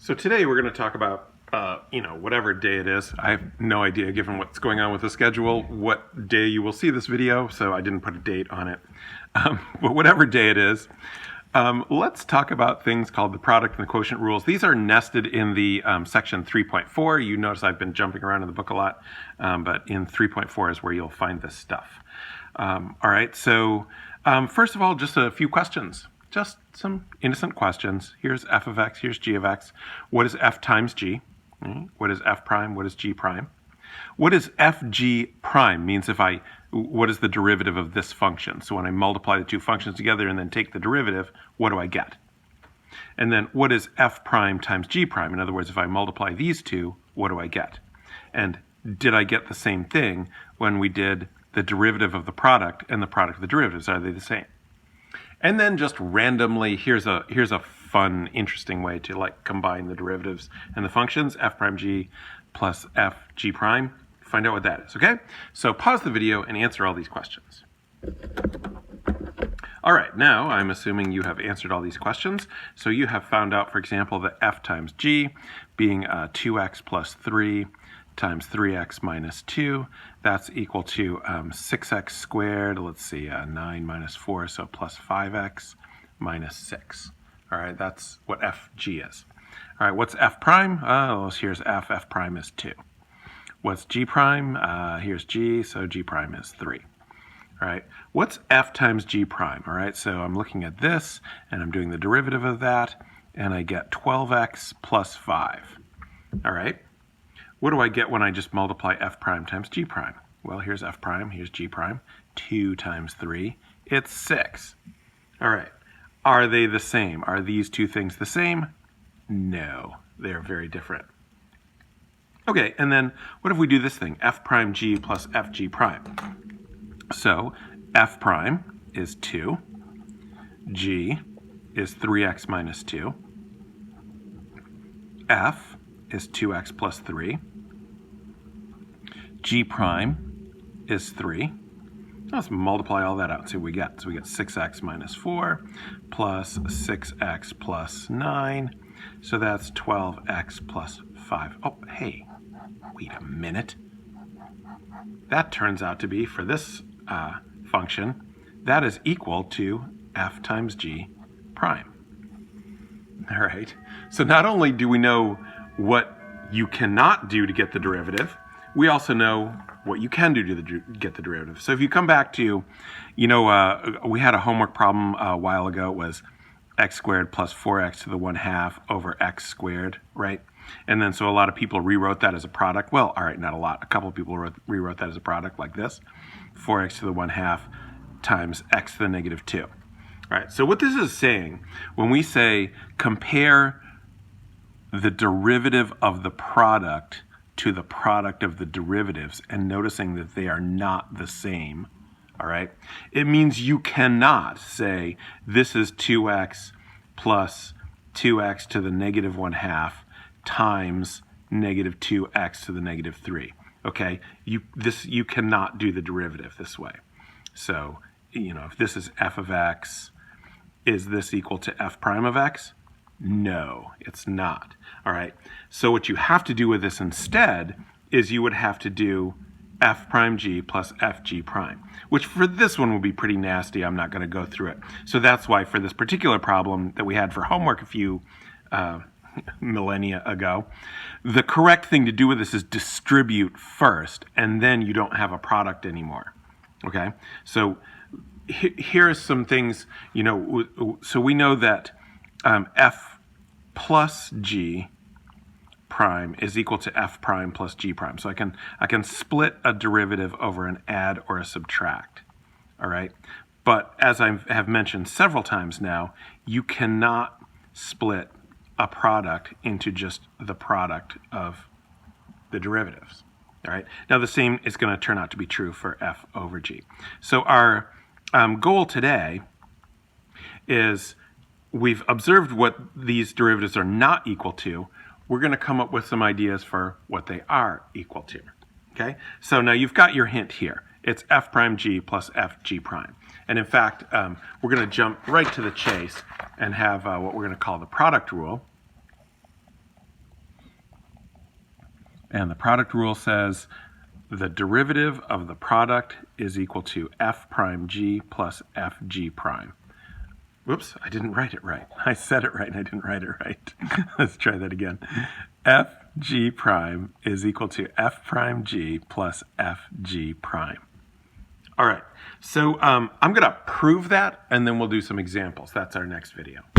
So today we're going to talk about, whatever day it is. I have no idea, given what's going on with the schedule, what day you will see this video, so I didn't put a date on it. But whatever day it is, let's talk about things called the product and the quotient rules. These are nested in the section 3.4. You notice I've been jumping around in the book a lot, but in 3.4 is where you'll find this stuff. All right, so first of all, just a few questions. Just some innocent questions. Here's f of x, here's g of x. What is f times g? What is f prime? What is g prime? What is fg prime? Means what is the derivative of this function? So when I multiply the two functions together and then take the derivative, what do I get? And then what is f prime times g prime? In other words, if I multiply these two, what do I get? And did I get the same thing when we did the derivative of the product and the product of the derivatives? Are they the same? And then just randomly, here's a fun, interesting way to combine the derivatives and the functions, f prime g plus f g prime. Find out what that is, okay? So pause the video and answer all these questions. All right, now I'm assuming you have answered all these questions. So you have found out, for example, that f times g being 2x plus 3 times 3x minus 2, that's equal to 6x squared, let's see, 9 minus 4, so plus 5x minus 6. All right, that's what fg is. All right, what's f prime? Oh, here's f prime is 2. What's g prime? Here's g, so g prime is 3. All right, what's f times g prime? All right, so I'm looking at this, and I'm doing the derivative of that, and I get 12x plus 5. All right. What do I get when I just multiply f prime times g prime? Well, here's f prime, here's g prime. 2 times 3, it's 6. All right. Are they the same? Are these two things the same? No, they're very different. Okay, and then what if we do this thing? F prime g plus fg prime. So f prime is 2. G is 3x minus 2. F is 2x plus 3. G prime is 3. Let's multiply all that out and see what we get. So we get 6x minus 4 plus 6x plus 9. So that's 12x plus 5. Oh, hey, wait a minute. That turns out to be, for this function, that is equal to f times g prime. All right. So not only do we know what you cannot do to get the derivative, we also know what you can do to get the derivative. So if you come back to, we had a homework problem a while ago. It was x squared plus 4x to the 1/2 over x squared, right? And then so a lot of people rewrote that as a product. Well, all right, not a lot. A couple of people rewrote that as a product like this. 4x to the 1/2 times x to the negative 2. All right, so what this is saying, when we say compare the derivative of the product to the product of the derivatives and noticing that they are not the same, all right? It means you cannot say this is 2x plus 2x to the negative 1/2 times negative 2x to the negative 3, okay? You cannot do the derivative this way. So, if this is f of x, is this equal to f prime of x? No, it's not. All right. So what you have to do with this instead is you would have to do f prime g plus fg prime, which for this one will be pretty nasty. I'm not going to go through it. So that's why for this particular problem that we had for homework a few millennia ago, the correct thing to do with this is distribute first, and then you don't have a product anymore. Okay. So here are some things, so we know that f plus g prime is equal to f prime plus g prime. So I can split a derivative over an add or a subtract, all right? But as I have mentioned several times now, you cannot split a product into just the product of the derivatives, all right? Now the same is going to turn out to be true for f over g. So our goal today is, we've observed what these derivatives are not equal to. We're going to come up with some ideas for what they are equal to. Okay? So now you've got your hint here. It's f prime g plus fg prime. And in fact, we're going to jump right to the chase and have what we're going to call the product rule. And the product rule says the derivative of the product is equal to f prime g plus fg prime. Whoops, I didn't write it right. I said it right and I didn't write it right. Let's try that again. Fg prime is equal to f prime g plus fg prime. All right, so I'm going to prove that, and then we'll do some examples. That's our next video.